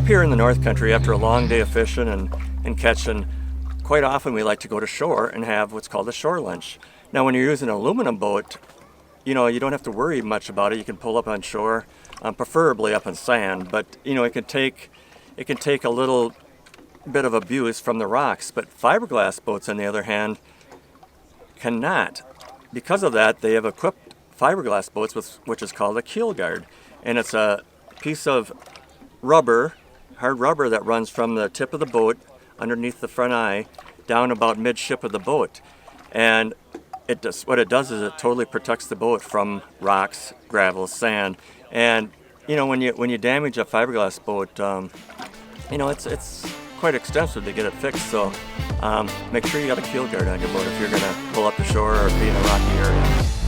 Up here in the North Country, after a long day of fishing and catching, quite often we like to go to shore and have what's called a shore lunch. Now when you're using an aluminum boat, you don't have to worry much about it. You can pull up on shore, preferably up on sand, but it can take a little bit of abuse from the rocks. But fiberglass boats, on the other hand, cannot. Because of that, they have equipped fiberglass boats with which is called a keel guard, and it's a piece of rubber, hard rubber, that runs from the tip of the boat underneath the front eye down about midship of the boat, and what it does is it totally protects the boat from rocks, gravel, sand. And when you damage a fiberglass boat, it's quite extensive to get it fixed. So make sure you got a keel guard on your boat if you're going to pull up the shore or be in a rocky area.